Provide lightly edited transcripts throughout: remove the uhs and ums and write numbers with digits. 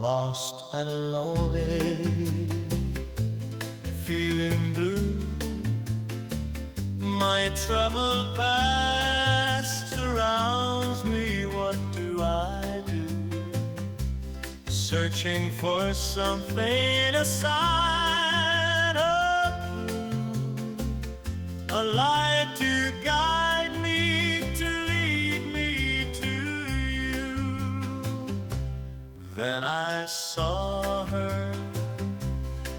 lost and lonely, feeling blue. My troubled past surrounds me. What do I do? Searching for something, a sign of blue, a light to guide me, to lead me to you. Then I saw her,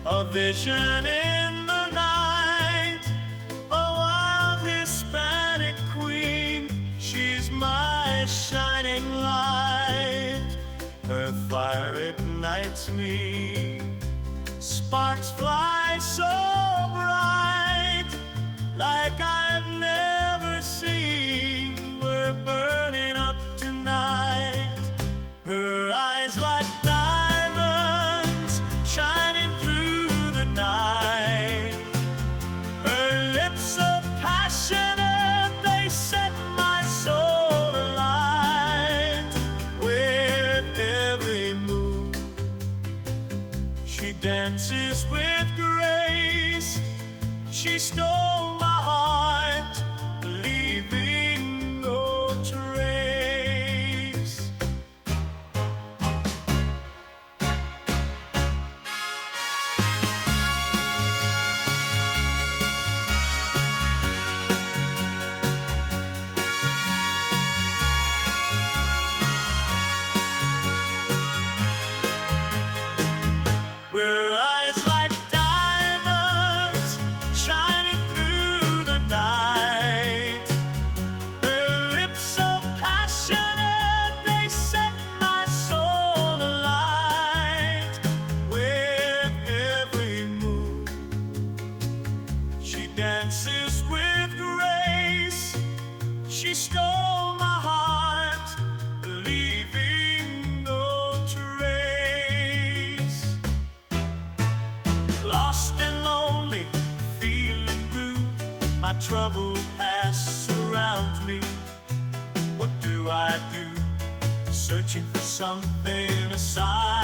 a vision in the night, a wild Hispanic queen. She's my shining light. Her fire ignites me, sparks fly so bright, like I've never seen. We're burning up tonight. Her eyes like diamonds shining through the night. Her lips so passionate, they set my soul alight. With every move, she dances with grace. She stole my heart, leaving no trace. Her eyes like diamonds shining through the night. Her lips so passionate, they set my soul alight. With every move, she dances with grace. She stole my heart, leaving no trace. Lost and lonely, feeling blue, my troubled past surrounds me. What do I do? Searching for something, a sign